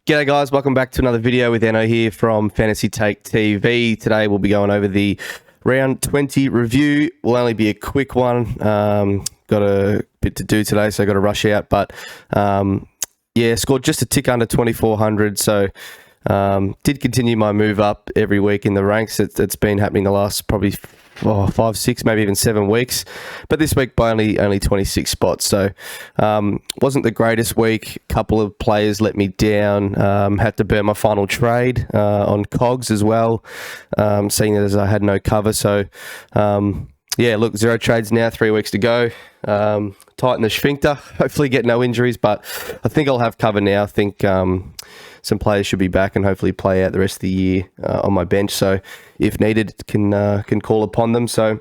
G'day guys, welcome back to another video with Enno here from Fantasy Take TV. Today we'll be going over the round 20 review. Will only be a quick one. Got a bit to do today, so I got to rush out. But scored just a tick under 2,400. So did continue my move up every week in the ranks. It's been happening the last probably 5, 6, maybe even 7 weeks. But this week by only 26 spots. So wasn't the greatest week. A couple of players let me down. Had to burn my final trade on Cogs as well, seeing as I had no cover. So look, 0 trades now, 3 weeks to go. Tighten the sphincter, hopefully get no injuries, but I think I'll have cover now. I think some players should be back and hopefully play out the rest of the year on my bench. So if needed, can call upon them. So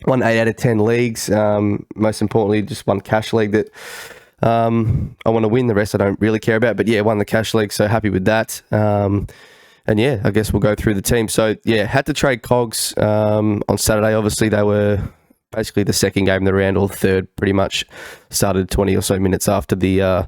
won 8 out of 10 leagues. Most importantly, just one cash league that I want to win. The rest I don't really care about, but won the cash league. So happy with that. I guess we'll go through the team. So had to trade Cogs on Saturday. Obviously they were basically the second game of the round, or third, pretty much started 20 or so minutes after the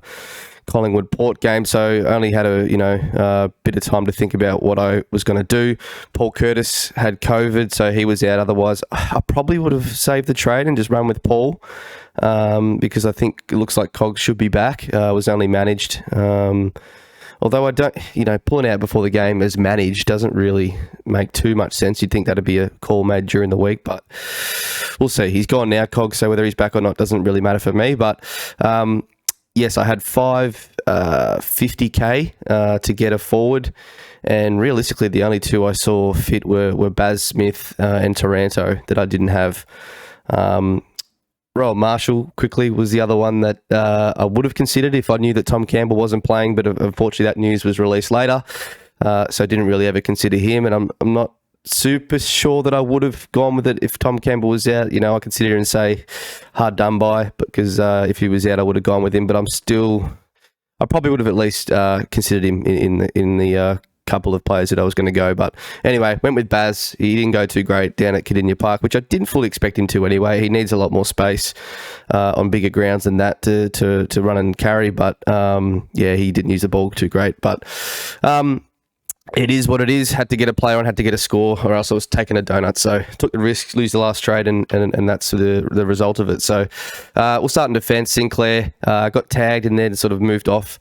Collingwood Port game, so only had a bit of time to think about what I was going to do. Paul Curtis had COVID, so he was out. Otherwise, I probably would have saved the trade and just run with Paul because I think it looks like Cogs should be back. Was only managed. Although I don't, pulling out before the game as managed doesn't really make too much sense. You'd think that'd be a call made during the week, but we'll see. He's gone now, Cogs, so whether he's back or not doesn't really matter for me. But yes, I had 50k to get a forward, and realistically, the only two I saw fit were Baz Smith and Taranto that I didn't have. Royal Marshall quickly was the other one that I would have considered if I knew that Tom Campbell wasn't playing, but unfortunately that news was released later, so I didn't really ever consider him, and I'm not super sure that I would have gone with it if Tom Campbell was out. I consider and say hard done by, because if he was out I would have gone with him, but I probably would have at least considered him in the couple of players that I was going to go. But anyway, went with Baz. He didn't go too great down at Cardinia Park, which I didn't fully expect him to anyway. He needs a lot more space on bigger grounds than that to run and carry, but he didn't use the ball too great. But it is what it is. Had to get a player on, had to get a score, or else I was taking a donut. So took the risk, lose the last trade, and that's the result of it. So we'll start in defence. Sinclair got tagged and then sort of moved off.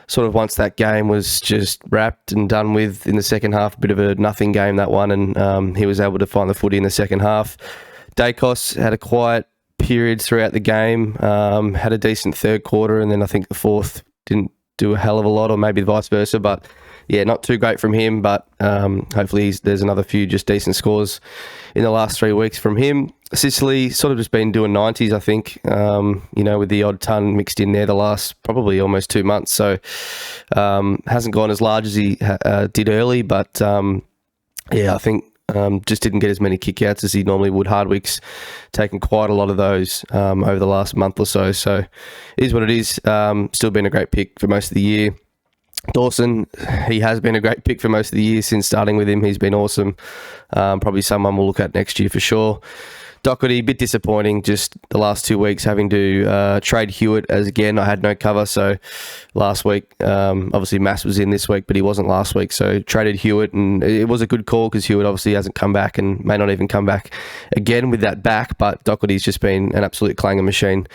Sort of once that game was just wrapped and done with in the second half, a bit of a nothing game, that one, and he was able to find the footy in the second half. Dacos had a quiet period throughout the game, had a decent third quarter, and then I think the fourth didn't do a hell of a lot, or maybe vice versa, but not too great from him, but hopefully there's another few just decent scores in the last 3 weeks from him. Sicily sort of just been doing 90s, I think, with the odd ton mixed in there the last probably almost 2 months. So hasn't gone as large as he did early, but I think just didn't get as many kickouts as he normally would. Hardwick's taken quite a lot of those over the last month or so. So it is what it is. Still been a great pick for most of the year. Dawson, he has been a great pick for most of the year since starting with him. He's been awesome. Probably someone we'll look at next year for sure. Doherty, a bit disappointing, just the last 2 weeks having to trade Hewitt, as again, I had no cover. So last week, obviously Mass was in this week, but he wasn't last week. So traded Hewitt, and it was a good call because Hewitt obviously hasn't come back and may not even come back again with that back. But Doherty's just been an absolute clanger machine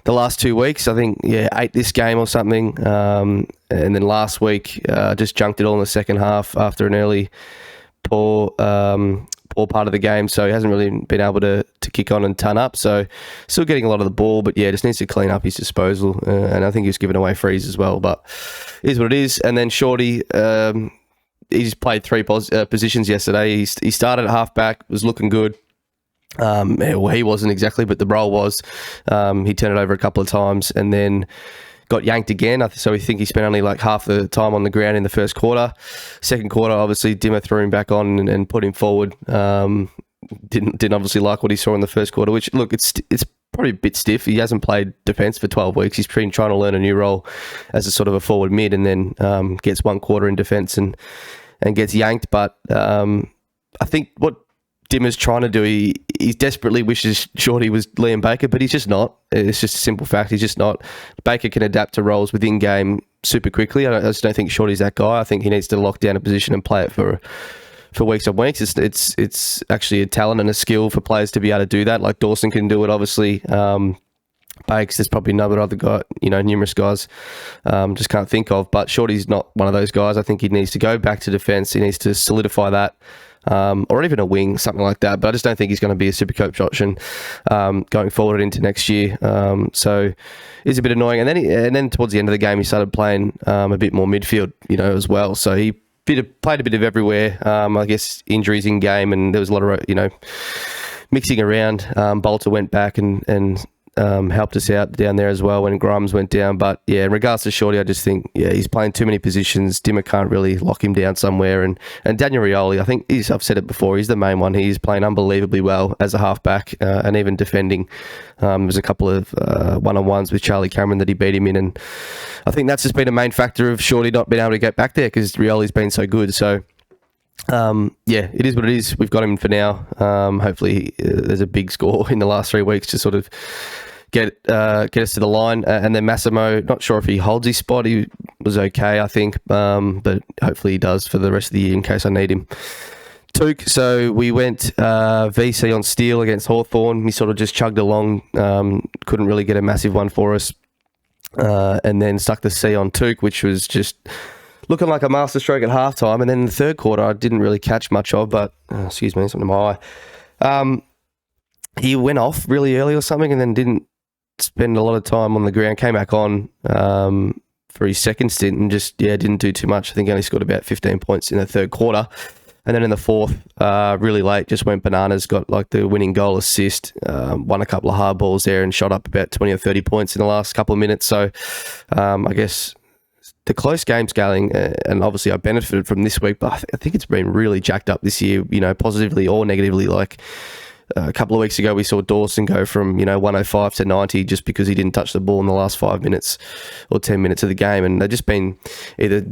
the last 2 weeks. I think, 8 this game or something. And then last week, just junked it all in the second half after an early poor part of the game, so he hasn't really been able to kick on and ton up. So still getting a lot of the ball, but just needs to clean up his disposal. And I think he was giving away frees as well, but it is what it is. And then Shorty, he just played 3 positions yesterday. He started at halfback, was looking good. Well, he wasn't exactly, but the role was. He turned it over a couple of times and then got yanked again. So we think he spent only like half the time on the ground in the first quarter. Second quarter, obviously, Dimmer threw him back on and put him forward. Didn't obviously like what he saw in the first quarter, which, look, it's probably a bit stiff. He hasn't played defence for 12 weeks. He's been trying to learn a new role as a sort of a forward mid, and then gets 1 quarter in defence and gets yanked. But I think what Dimmer's trying to do. He desperately wishes Shorty was Liam Baker, but he's just not. It's just a simple fact. He's just not. Baker can adapt to roles within game super quickly. I just don't think Shorty's that guy. I think he needs to lock down a position and play it for weeks and weeks. It's actually a talent and a skill for players to be able to do that. Like Dawson can do it, obviously. Bakes, there's probably another other guy, numerous guys, just can't think of. But Shorty's not one of those guys. I think he needs to go back to defence. He needs to solidify that, or even a wing, something like that. But I just don't think he's going to be a Supercoach option going forward into next year. So it's a bit annoying. And then towards the end of the game, he started playing a bit more midfield, as well. So he played a bit of everywhere. I guess injuries in game, and there was a lot of mixing around. Bolter went back and helped us out down there as well when Grimes went down. But yeah, in regards to Shorty, I just think he's playing too many positions. Dimmer can't really lock him down somewhere. And Daniel Rioli, I think I've said it before, he's the main one. He's playing unbelievably well as a halfback and even defending. There's a couple of one-on-ones with Charlie Cameron that he beat him in, and I think that's just been a main factor of Shorty not being able to get back there because Rioli's been so good. So it is what it is. We've got him for now. Hopefully there's a big score in the last 3 weeks to sort of get us to the line. And then Massimo, not sure if he holds his spot. He was okay, I think, but hopefully he does for the rest of the year in case I need him. Touk, so we went VC on Steele against Hawthorn. He sort of just chugged along, couldn't really get a massive one for us, and then stuck the C on Touk, which was just looking like a masterstroke at halftime. And then in the third quarter, I didn't really catch much of, but excuse me, something in my eye. He went off really early or something, and then didn't spend a lot of time on the ground. Came back on for his second stint and just didn't do too much. I think he only scored about 15 points in the third quarter. And then in the fourth, really late, just went bananas, got like the winning goal assist, won a couple of hard balls there and shot up about 20 or 30 points in the last couple of minutes. So I guess the close game scaling, and obviously I benefited from this week, but I think it's been really jacked up this year, positively or negatively. Like a couple of weeks ago, we saw Dawson go from, 105 to 90 just because he didn't touch the ball in the last 5 minutes or 10 minutes of the game. And they've just been either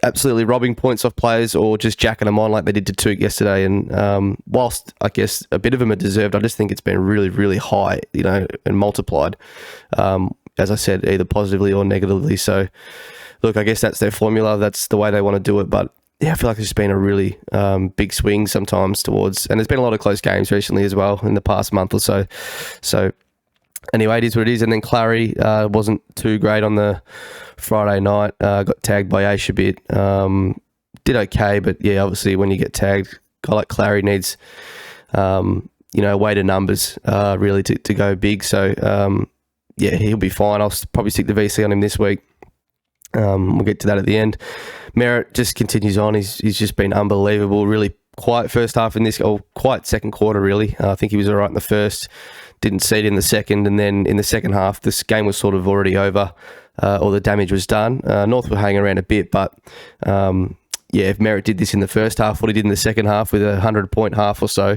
absolutely robbing points off players or just jacking them on like they did to Touk yesterday. And whilst I guess a bit of them are deserved, I just think it's been really, really high, and multiplied, as I said, either positively or negatively. So look, I guess that's their formula. That's the way they want to do it. But yeah, I feel like there's been a really big swing sometimes towards, and there's been a lot of close games recently as well in the past month or so. So anyway, it is what it is. And then Clary wasn't too great on the Friday night. Got tagged by Aish a bit. Did okay, but yeah, obviously when you get tagged, a guy like Clary needs, weight of numbers really to go big. So he'll be fine. I'll probably stick the VC on him this week. We'll get to that at the end. Merritt just continues on. He's just been unbelievable. Really quiet first half in this, or quiet second quarter, really. I think he was all right in the first. Didn't see it in the second. And then in the second half, this game was sort of already over, or the damage was done. North were hanging around a bit, but if Merritt did this in the first half, what he did in the second half with a 100-point half or so,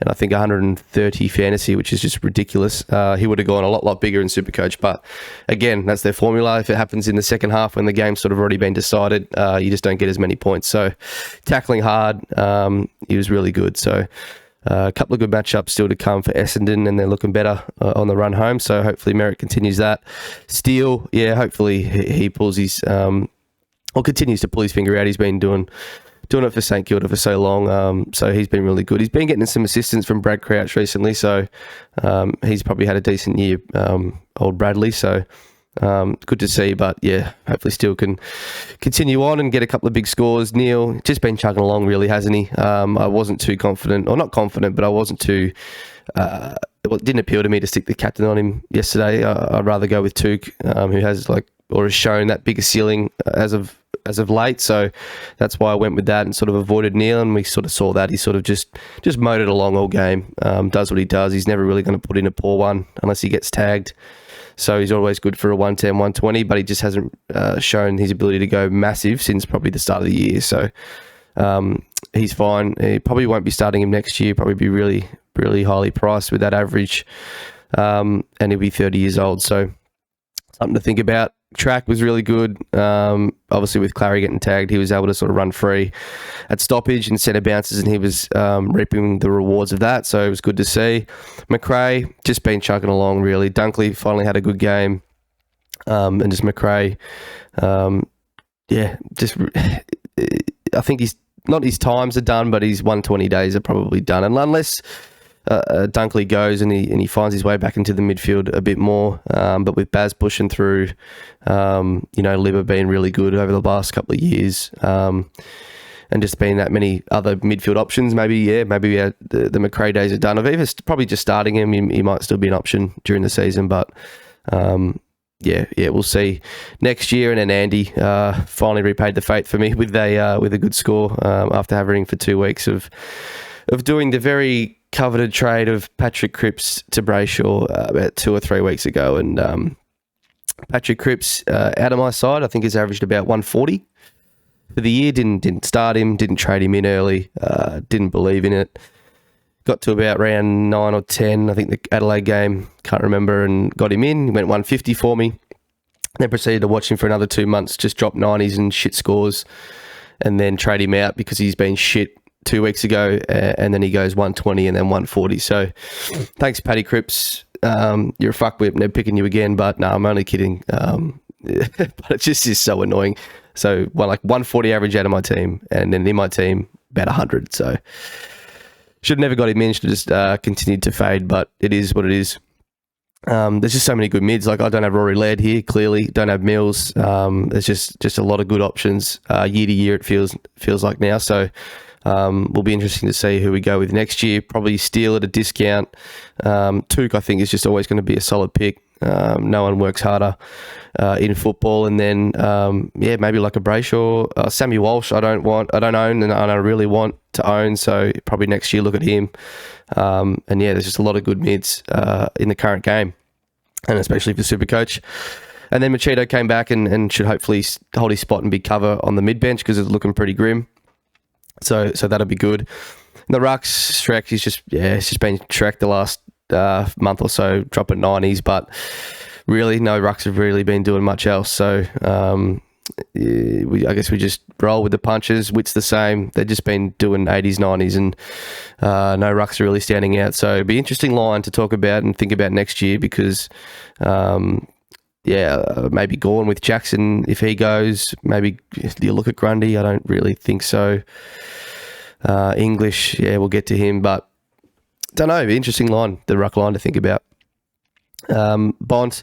and I think 130 fantasy, which is just ridiculous, he would have gone a lot bigger in Supercoach. But again, that's their formula. If it happens in the second half when the game's sort of already been decided, you just don't get as many points. So tackling hard, he was really good. So a couple of good matchups still to come for Essendon, and they're looking better on the run home. So hopefully Merritt continues that. Steele, hopefully he pulls his... or continues to pull his finger out. He's been doing it for St Kilda for so long, so he's been really good. He's been getting some assistance from Brad Crouch recently, so he's probably had a decent year, old Bradley, so good to see. But yeah, hopefully Steele can continue on and get a couple of big scores. Neil just been chugging along, really, hasn't he? I wasn't too confident, or not confident, but I wasn't too... it didn't appeal to me to stick the captain on him yesterday. I'd rather go with Touk, who has has shown that bigger ceiling as of late. So that's why I went with that and sort of avoided Neil, and we sort of saw that he sort of just mowed it along all game, does what he does. He's never really going to put in a poor one unless he gets tagged. So he's always good for a 110, 120, but he just hasn't shown his ability to go massive since probably the start of the year. So he's fine. He probably won't be starting him next year, probably be really, really highly priced with that average, and he'll be 30 years old. So something to think about. track was really good. Obviously, with Clary getting tagged, he was able to sort of run free at stoppage and centre bounces, and he was reaping the rewards of that. So it was good to see. McRae just been chugging along, really. Dunkley finally had a good game. And just McRae, I think he's not his times are done, but his 120 days are probably done. And unless Dunkley goes and he finds his way back into the midfield a bit more, but with Baz pushing through, Libba being really good over the last couple of years, and just being that many other midfield options, maybe the McRae days are done. Of even probably just starting him, he might still be an option during the season, but we'll see next year. And then Andy finally repaid the faith for me with a good score after having for 2 weeks of doing the very coveted trade of Patrick Cripps to Brayshaw about 2 or 3 weeks ago. And Patrick Cripps, out of my side, I think has averaged about 140 for the year. Didn't start him, didn't trade him in early, didn't believe in it. Got to about round 9 or 10, I think the Adelaide game, can't remember, and got him in. He went 150 for me. Then proceeded to watch him for another 2 months, just drop 90s and shit scores, and then trade him out because he's been shit 2 weeks ago, and then he goes 120 and then 140. So thanks, Paddy Cripps. You're a fuckwhip, never picking you again, but no, I'm only kidding. But it just is so annoying. So, 140 average out of my team, and then in my team, about 100. So should have never got him in, should have just continued to fade, but it is what it is. There's just so many good mids. Like, I don't have Rory Laird here, clearly. Don't have Mills. There's just a lot of good options. Year to year, it feels like now. So will be interesting to see who we go with next year. Probably Steele at a discount. Touk, I think, is just always going to be a solid pick. No one works harder in football. And then, maybe like a Brayshaw. Sammy Walsh, I don't own, and I really want to own. So probably next year, look at him. There's just a lot of good mids in the current game, and especially for SuperCoach. And then Machito came back and should hopefully hold his spot and be cover on the mid bench because it's looking pretty grim. So that'll be good. And the Rucks, Shrek, he's just been Shrek the last month or so, dropping 90s, but really no Rucks have really been doing much else. So I guess we just roll with the punches. Witt's the same. They've just been doing 80s, 90s, and no Rucks are really standing out. So it'll be an interesting line to talk about and think about next year because, maybe Gorn with Jackson if he goes. Maybe do you look at Grundy? I don't really think so. English, we'll get to him, but don't know. Interesting line, the ruck line to think about. Bont,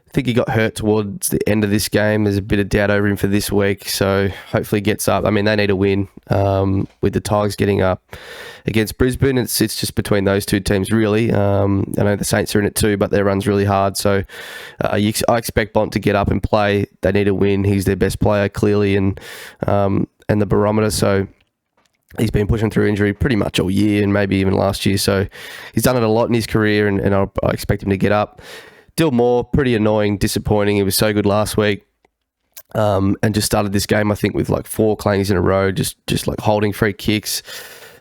I think he got hurt towards the end of this game. There's a bit of doubt over him for this week, so hopefully he gets up. I mean, they need a win with the Tigers getting up against Brisbane. It's just between those two teams, really. I know the Saints are in it too, but their run's really hard. So I expect Bont to get up and play. They need a win. He's their best player, clearly, and the barometer. So he's been pushing through injury pretty much all year and maybe even last year. So he's done it a lot in his career, and I expect him to get up. Dill Moore, pretty annoying, disappointing. He was so good last week, and just started this game, I think, with like 4 clangers in a row, just like holding free kicks,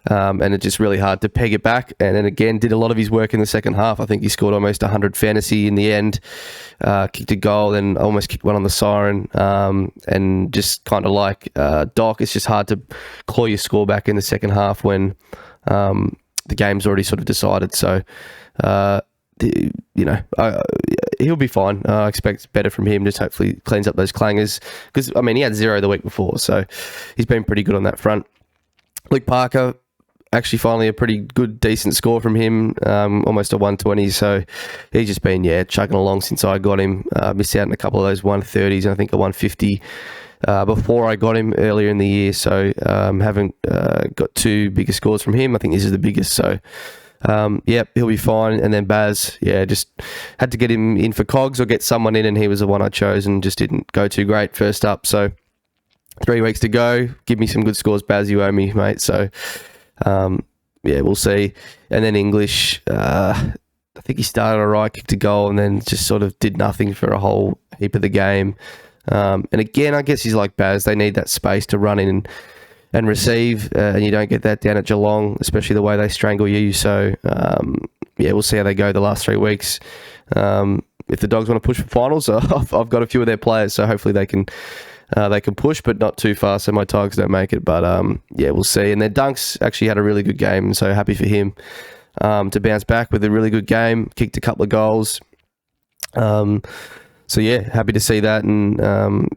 and it's just really hard to peg it back. And then again, did a lot of his work in the second half. I think he scored almost 100 fantasy in the end, kicked a goal, then almost kicked one on the siren, and just kind of like Doc, it's just hard to claw your score back in the second half when the game's already sort of decided. So, he'll be fine. I expect better from him. Just hopefully cleans up those clangers because he had 0 the week before, so he's been pretty good on that front. Luke Parker, actually finally a pretty good, decent score from him, almost a 120. So he's just been chugging along since I got him. Missed out on a couple of those 130s and I think a 150 before I got him earlier in the year. So haven't got 2 bigger scores from him. I think this is the biggest. So. He'll be fine. And then Baz, just had to get him in for Cogs or get someone in, and he was the one I chose and just didn't go too great first up. So 3 weeks to go. Give me some good scores, Baz. You owe me, mate. So, we'll see. And then English, I think he started all right, kicked a goal, and then just sort of did nothing for a whole heap of the game. And again, I guess he's like Baz. They need that space to run in and receive, and you don't get that down at Geelong, especially the way they strangle you. So, we'll see how they go the last 3 weeks. if the Dogs want to push for finals, I've got a few of their players, so hopefully they can push, but not too far, so my Tigers don't make it. But yeah, we'll see. And then Dunks actually had a really good game, so happy for him to bounce back with a really good game. Kicked a couple of goals. So yeah, happy to see that, and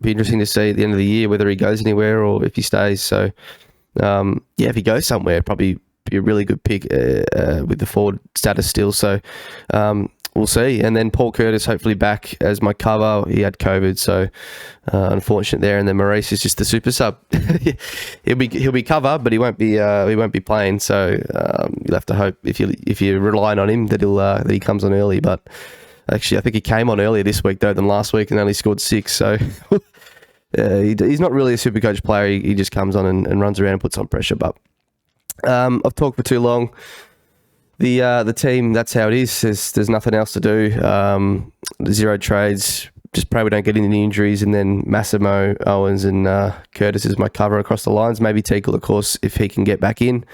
be interesting to see at the end of the year whether he goes anywhere or if he stays. So yeah, if he goes somewhere, probably be a really good pick with the forward status still. So we'll see. And then Paul Curtis hopefully back as my cover. He had COVID, so unfortunate there. And then Maurice is just the super sub. he'll be cover, but he won't be playing. So you'll have to hope if you're relying on him that that he comes on early. But actually, I think he came on earlier this week though than last week and only scored 6. So he's not really a SuperCoach player. He just comes on and runs around and puts on pressure. But I've talked for too long. The team, that's how it is. There's nothing else to do. 0 trades. Just pray we don't get any injuries. And then Massimo, Owens, and Curtis is my cover across the lines. Maybe Teagle, of course, if he can get back in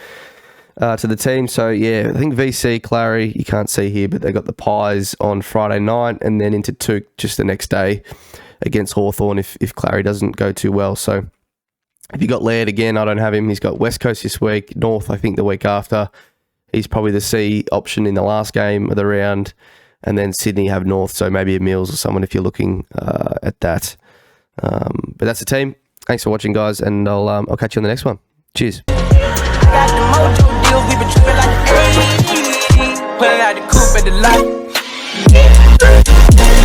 to the team. So yeah, I think VC, Clary, you can't see here, but they got the Pies on Friday night, and then into Touk just the next day against Hawthorn if Clary doesn't go too well. So if you got Laird again, I don't have him. He's got West Coast this week, North I think the week after. He's probably the C option in the last game of the round, and then Sydney have North, so maybe a Mills or someone if you're looking at that. But that's the team. Thanks for watching, guys, and I'll catch you on the next one. Cheers. Got the mojo deals, we been tripping like the 80s. Pulling out the coupe at the light.